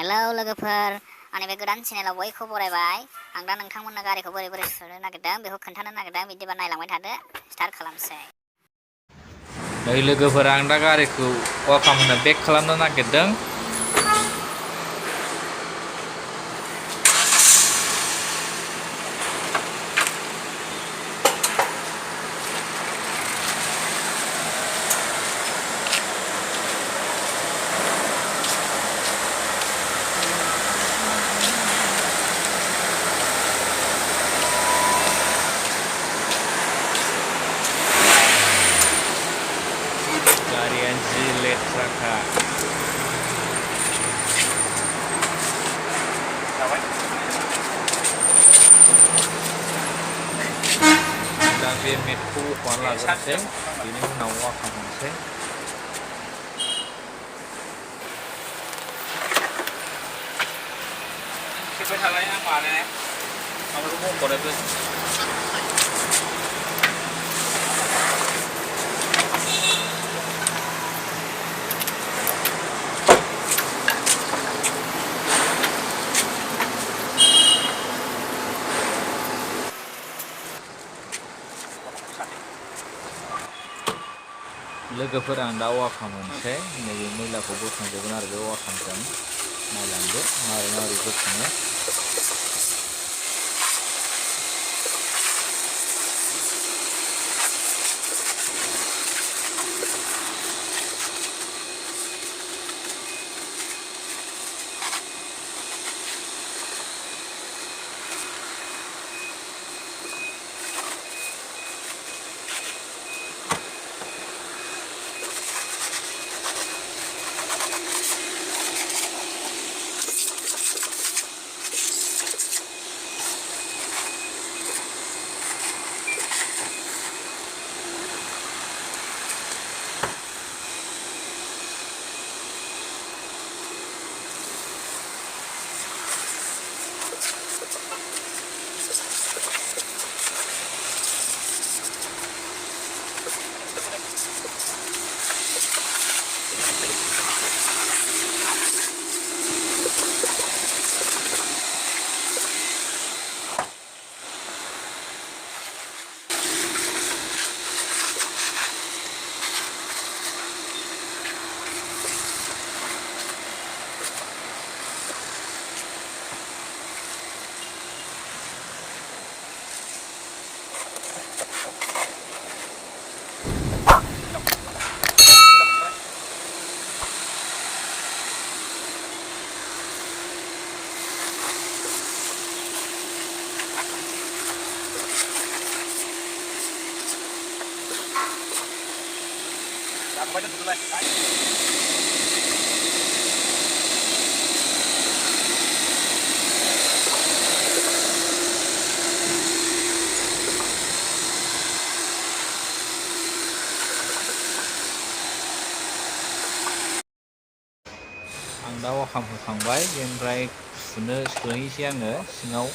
Hello लोगोफोर आंनि बे गोदान चेनेलाव बयखौ बरायबाय आं दा नोंथांमोननो गारिखौ बोरै बोरै सुनो नागिरदों बेखौ खोन्थानो नागिरदों बिदिबा नायलांबाय थादो स्टार्ट खालामसै नै लोगोफोरा आं दा गारिखौ वाकाम होनो बेक खालामनो नागिरदों गारिया जि लेथ्राखा दा बे मेटखौ बख'ना लाग्रोनोसै बेनि उनाव वाकाम होनोसै खेबबाय थालाय आं माने माबाखौ बख'नोबो लोगोफोर आं दा वाकाम होनोसै नैबे मैलाखौ बोखांजोबगोन आरो बे वाकामजों नायलांदो मारै मारै बोखाङो आं दा वाकाम होखांबाय बेनिफ्राय सोहैसै आङो सिङाव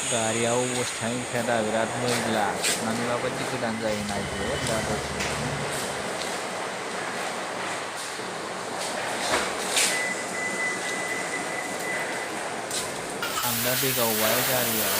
गारियाव अबस्थायानो गैखाया दा बिराद मैला सुनानै माबायदि गोदान जायो नायदो दा दसेनो आं दा दै गावबाय गारियाव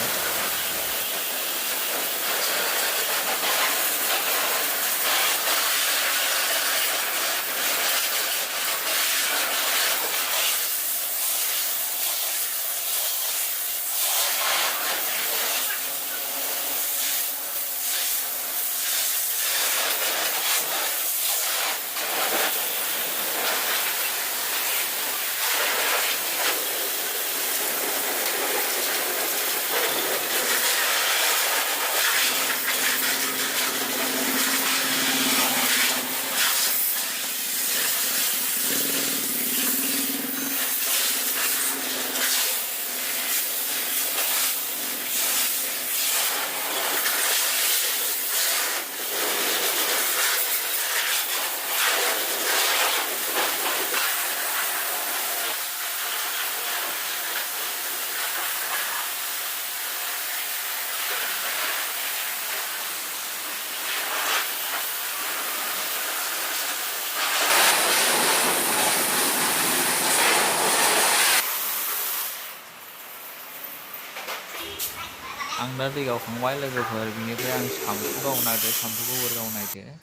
आं दा दै गावखांबाय लोगोफोर बिनिफ्राय आं साम'खौ गावनो नागिरदों साम'खौ बोरै गावनो नागिरदो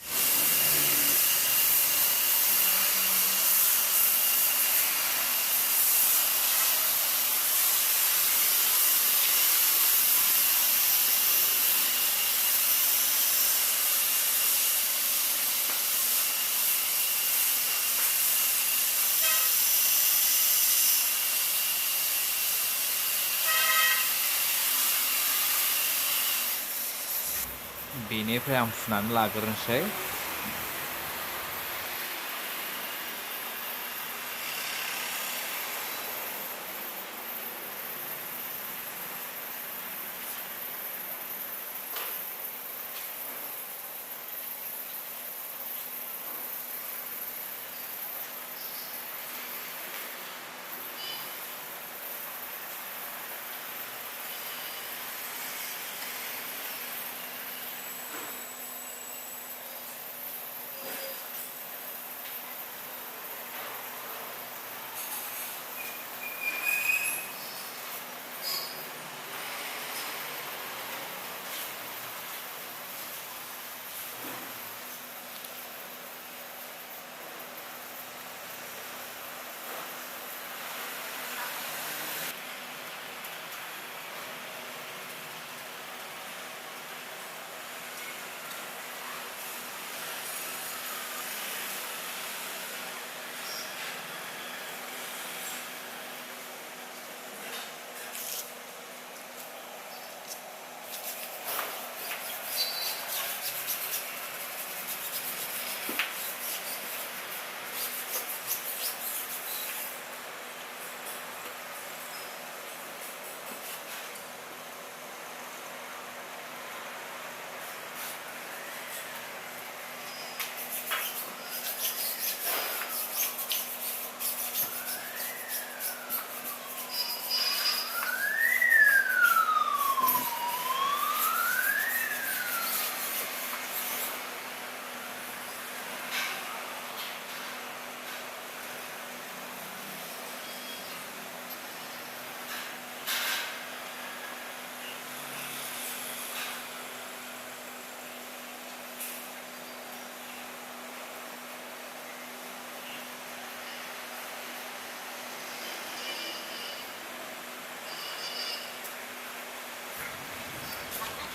बेनिफ्राय आं फुनानै लाग्रोनोसै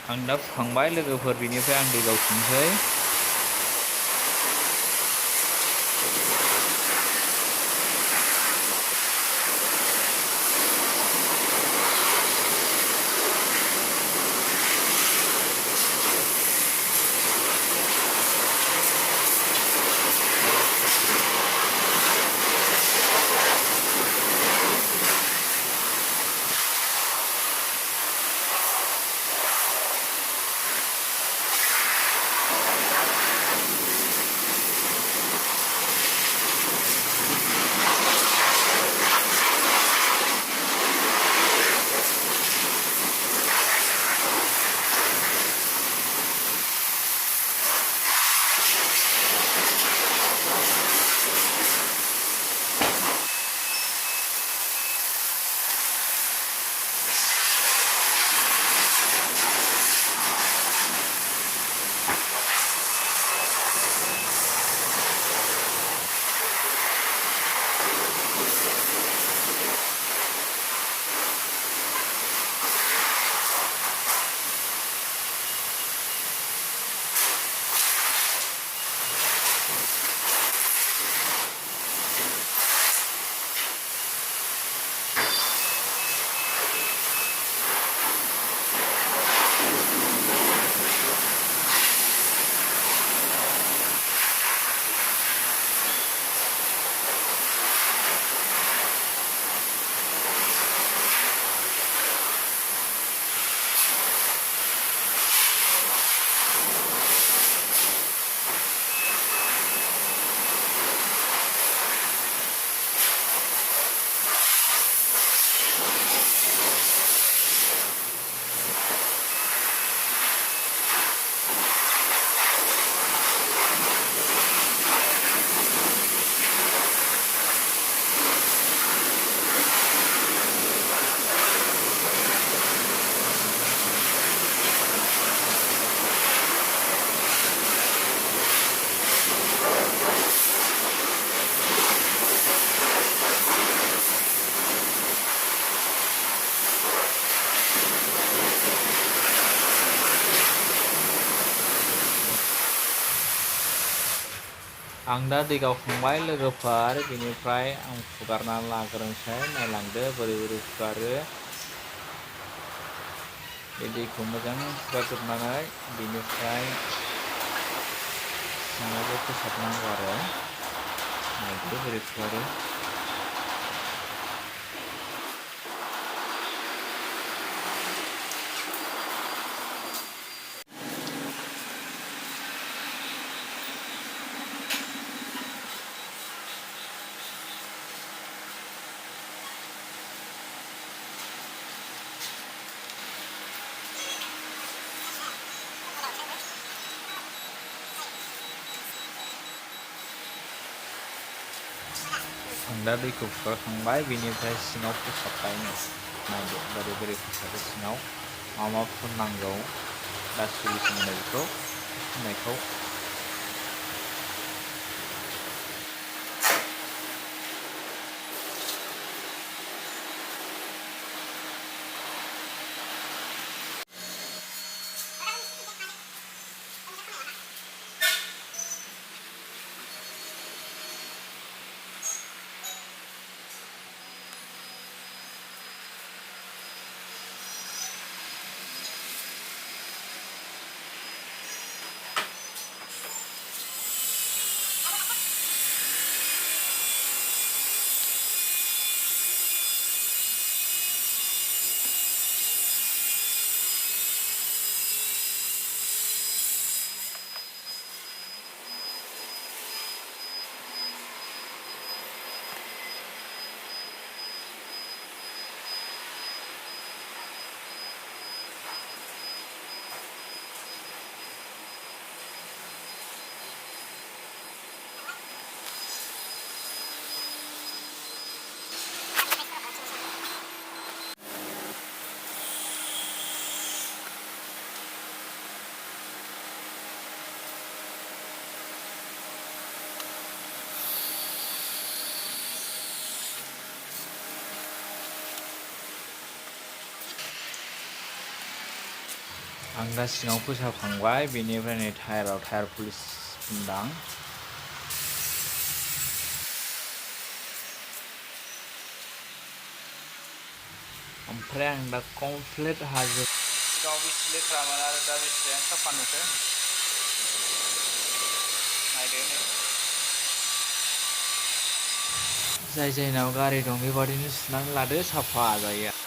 आं दा फुखांबाय लोगोफोर बिनिफ्राय आं दै गावफिनसै आं दा दै गावखांबाय लोगोफोर, बेनिफ्राय आं फुगारना लाग्रोनोसै। नायलांदो बोरै बोरै फुगारो। बे दैखौ मोजां फुगारजोबनानै बेनिफ्राय सिङावबो फोसाबनांगौ आरो। नायदो बोरै फुगारो। आं दा दैखौ फुगारखांबाय, बेनिफ्राय सिङाव फोसाबबायनो। नायदो बोरै बोरै फोसाबो सिङाव। मा मा फुननांगौ, दा सलिउसन होनो बेखौ फुननायखौ। आं दा सिङाव फोसाबखांबाय, बेनिफ्राय नै टायाराव टायार पलिश फुनदां। ओमफ्राय आं दा कमप्लिट हाजोब। सिगाङाव बेसे लेथ्रामोन आरो दा बेसेबां साफा नुखो। नायदो नै। जाय जायनाव गारि दं बेबादिनो सुनानै लादो, साफा जायो।